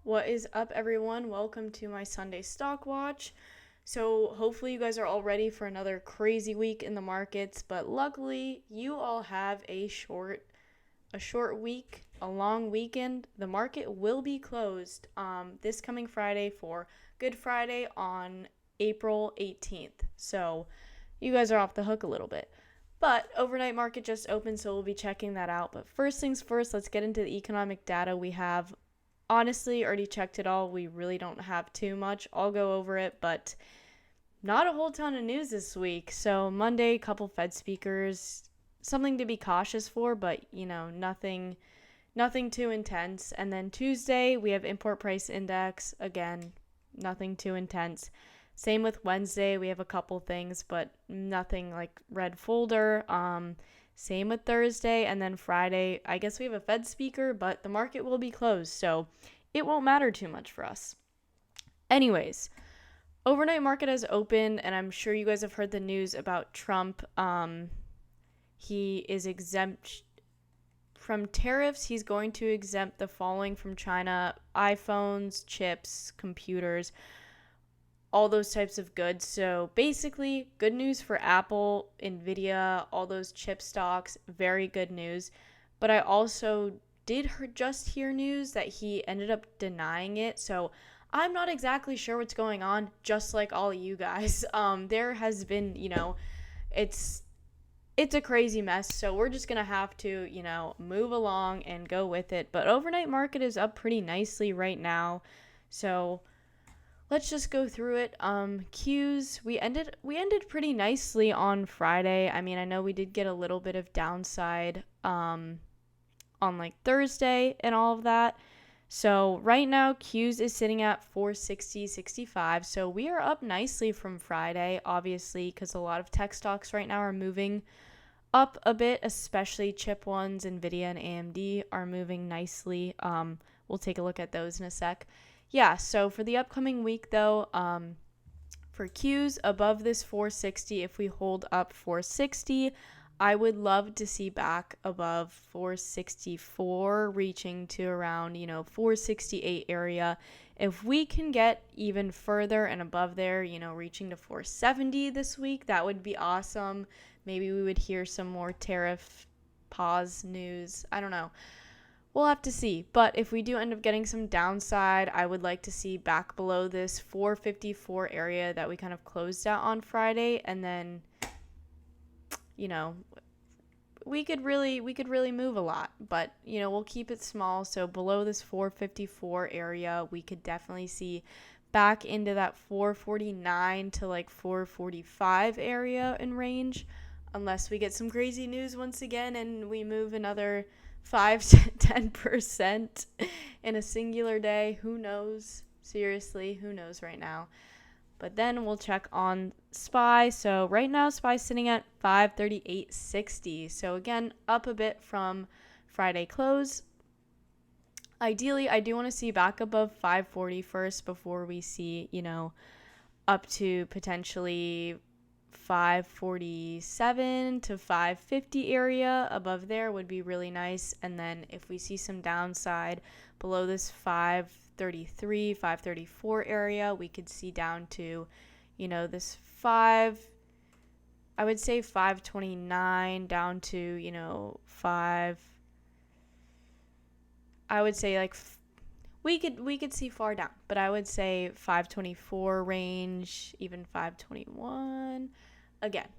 What is up, everyone? Welcome to my Sunday Stock Watch. So, hopefully, you guys are all ready for another crazy week in the markets, but luckily, you all have a short week, a long weekend. The market will be closed this coming Friday for Good Friday on April 18th. So, you guys are off the hook a little bit. But overnight market just opened, so we'll be checking that out. But first things first, let's get into the economic data we have. Honestly, already checked it all. We really don't have too much. I'll go over it, but not a whole ton of news this week. So Monday, couple Fed speakers, something to be cautious for, but nothing too intense. And then Tuesday, we have import price index. Again, nothing too intense. Same with Wednesday, we have a couple things, but nothing like red folder. Same with Thursday, and then Friday, I guess we have a Fed speaker, but the market will be closed, so it won't matter too much for us. Anyways, overnight market has opened, and I'm sure you guys have heard the news about Trump. He is exempt from tariffs. He's going to exempt the following from China: iPhones, chips, computers, all those types of goods. So basically, good news for Apple, Nvidia, all those chip stocks, very good news. But I also did just hear news that he ended up denying it. So I'm not exactly sure what's going on, just like all of you guys. There has been, it's it's a crazy mess. So we're just gonna have to, move along and go with it. But overnight market is up pretty nicely right now. So let's just go through it. Qs, we ended pretty nicely on Friday. I mean, I know we did get a little bit of downside on like Thursday and all of that. So right now Qs is sitting at 460.65. So we are up nicely from Friday, obviously, because a lot of tech stocks right now are moving up a bit, especially chip ones. Nvidia and AMD are moving nicely. We'll take a look at those in a sec. Yeah, so for the upcoming week, though, for Qs above this 460, if we hold up 460, I would love to see back above 464, reaching to around, 468 area. If we can get even further and above there, reaching to 470 this week, that would be awesome. Maybe we would hear some more tariff pause news. I don't know. We'll have to see. But if we do end up getting some downside, I would like to see back below this 454 area that we kind of closed out on Friday. And then, you know, we could really move a lot. But, we'll keep it small. So below this 454 area, we could definitely see back into that 449 to like 445 area in range. Unless we get some crazy news once again and we move another 5 to 10% in a singular day. Who knows? Seriously, who knows right now? But then we'll check on SPY. So right now SPY is sitting at 538.60. So again, up a bit from Friday close. Ideally, I do want to see back above 540 first before we see, up to potentially 547 to 550 area. Above there would be really nice. And then if we see some downside below this 533, 534 area, we could see down to, this I would say 529 down to, 5. I would say like we could see far down, but I would say 524 range, even 521. Again,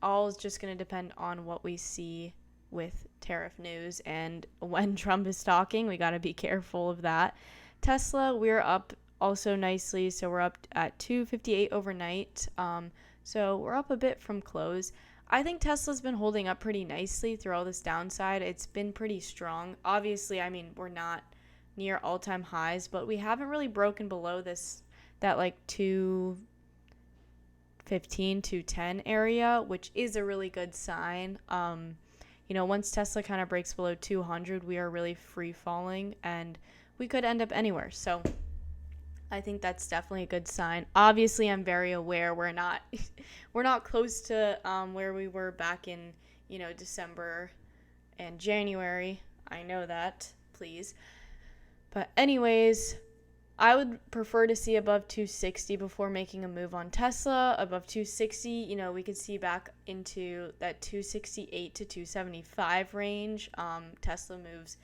all is just going to depend on what we see with tariff news and when Trump is talking. We got to be careful of that. Tesla, we're up also nicely, so we're up at 258 overnight. So we're up a bit from close. I think Tesla's been holding up pretty nicely through all this downside. It's been pretty strong. Obviously, I mean, we're not near all-time highs, but we haven't really broken below that like 215 210 area, which is a really good sign. Once Tesla kind of breaks below 200, we are really free falling and we could end up anywhere. So I think that's definitely a good sign. Obviously, I'm very aware we're not we're not close to where we were back in, December and January. I know that, please. But anyways, I would prefer to see above 260 before making a move on Tesla. Above 260, we could see back into that 268 to 275 range. Tesla moves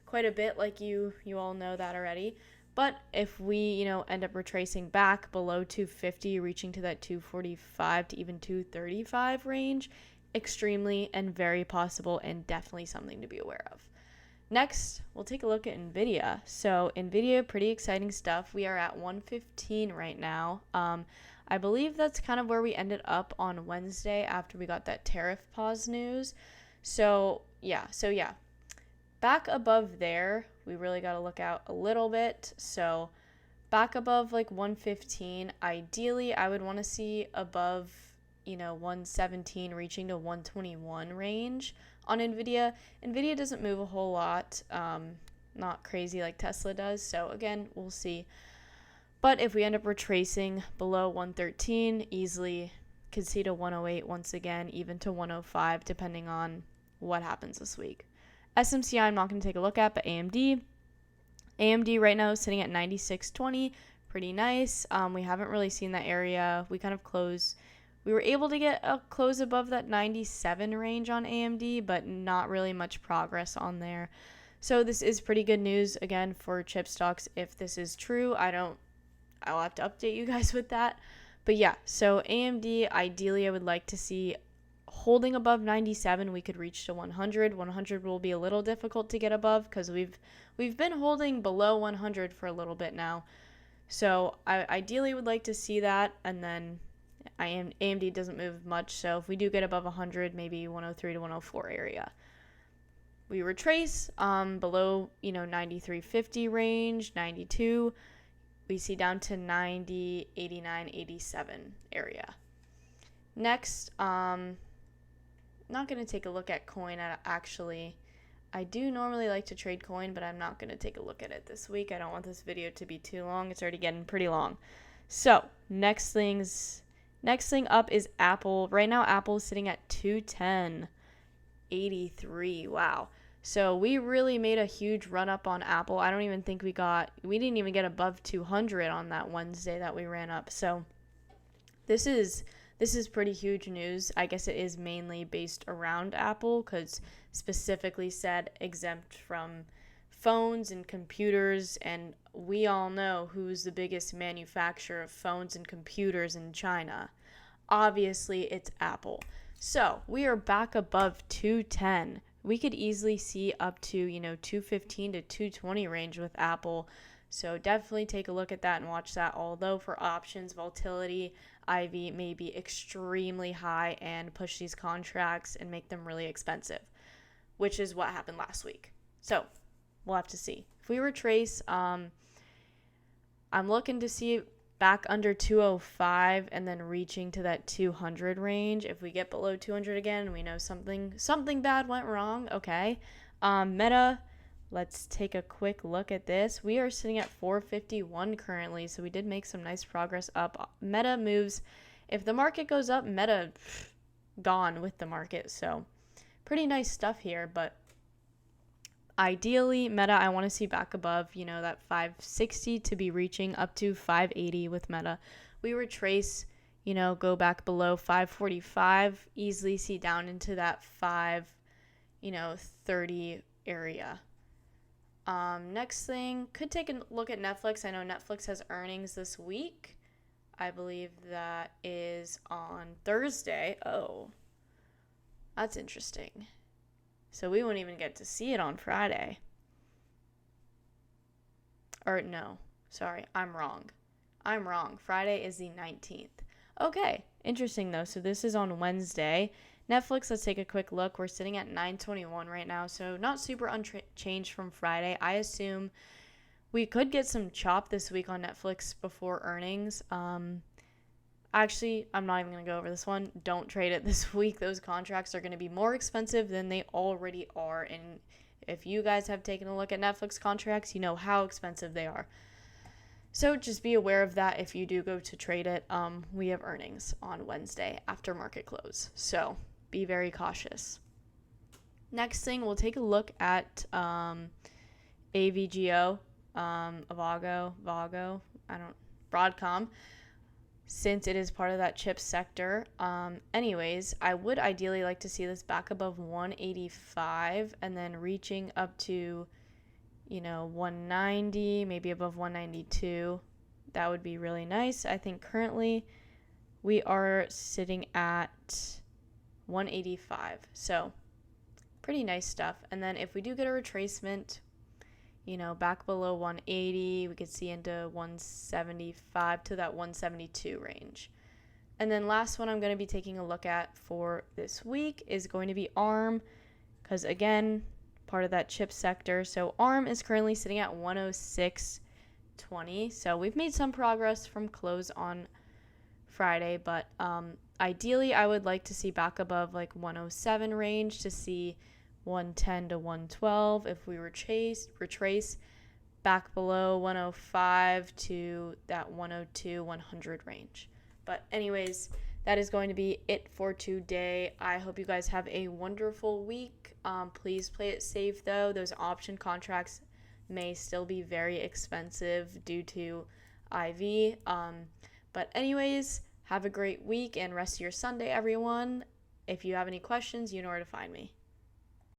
quite a bit, like you all know that already. But if we, end up retracing back below 250, reaching to that 245 to even 235 range, extremely and very possible and definitely something to be aware of. Next, we'll take a look at NVIDIA. So NVIDIA, pretty exciting stuff. We are at 115 right now. I believe that's kind of where we ended up on Wednesday after we got that tariff pause news. So yeah. Back above there, we really got to look out a little bit. So back above like 115, ideally I would want to see above 117 reaching to 121 range on NVIDIA. NVIDIA doesn't move a whole lot, not crazy like Tesla does. So again, we'll see. But if we end up retracing below 113, easily could see to 108 once again, even to 105, depending on what happens this week. SMCI I'm not going to take a look at, but AMD right now is sitting at 96.20, pretty nice. We haven't really seen that area. We were able to get a close above that 97 range on AMD, but not really much progress on there. So this is pretty good news, again, for chip stocks. If this is true, I'll have to update you guys with that. But yeah, so AMD, ideally I would like to see holding above 97. We could reach to 100. 100 will be a little difficult to get above because we've been holding below 100 for a little bit now. So I ideally would like to see that, and then AMD doesn't move much, so if we do get above 100, maybe 103 to 104 area. We retrace below 93.50 range, 92. We see down to 90, 89, 87 area. Next, not going to take a look at coin actually. I do normally like to trade coin, but I'm not going to take a look at it this week. I don't want this video to be too long. It's already getting pretty long. So next thing up is Apple. Right now Apple is sitting at 210.83. Wow. So we really made a huge run up on Apple. I don't even think we didn't even get above 200 on that Wednesday that we ran up. So this is pretty huge news. I guess it is mainly based around Apple because specifically said exempt from phones and computers, and we all know who's the biggest manufacturer of phones and computers in China. Obviously, it's Apple. So we are back above 210. We could easily see up to 215 to 220 range with Apple. So definitely take a look at that and watch that. Although for options, volatility, IV may be extremely high and push these contracts and make them really expensive, which is what happened last week. So we'll have to see. If we retrace, I'm looking to see back under 205 and then reaching to that 200 range. If we get below 200 again, we know something bad went wrong. Okay. Meta, let's take a quick look at this. We are sitting at 451 currently, so we did make some nice progress up. Meta moves. If the market goes up, Meta gone with the market. So pretty nice stuff here, but ideally, Meta, I want to see back above, that 560 to be reaching up to 580 with Meta. We retrace, go back below 545, easily see down into that 530 area. Next thing, could take a look at Netflix. I know Netflix has earnings this week. I believe that is on Thursday. Oh, that's interesting. So we won't even get to see it on Friday. Or no, sorry, I'm wrong. Friday is the 19th. Okay, interesting though. So this is on Wednesday. Netflix, let's take a quick look. We're sitting at 921 right now, so not super unchanged from Friday. I assume we could get some chop this week on Netflix before earnings. Actually, I'm not even going to go over this one. Don't trade it this week. Those contracts are going to be more expensive than they already are. And if you guys have taken a look at Netflix contracts, you know how expensive they are. So just be aware of that if you do go to trade it. We have earnings on Wednesday after market close. So be very cautious. Next thing, we'll take a look at AVGO. Broadcom, since it is part of that chip sector. Anyways, I would ideally like to see this back above 185 and then reaching up to, 190, maybe above 192. That would be really nice. I think currently we are sitting at 185. So pretty nice stuff. And then if we do get a retracement, back below 180, we could see into 175 to that 172 range. And then last one I'm going to be taking a look at for this week is going to be ARM, because again, part of that chip sector. So ARM is currently sitting at 106.20. So we've made some progress from close on Friday, but ideally I would like to see back above like 107 range to see 110 to 112. If we retrace back below 105 to that 102, 100 range. But anyways, that is going to be it for today. I hope you guys have a wonderful week. Please play it safe though. Those option contracts may still be very expensive due to IV. But anyways, have a great week and rest of your Sunday, everyone. If you have any questions, you know where to find me.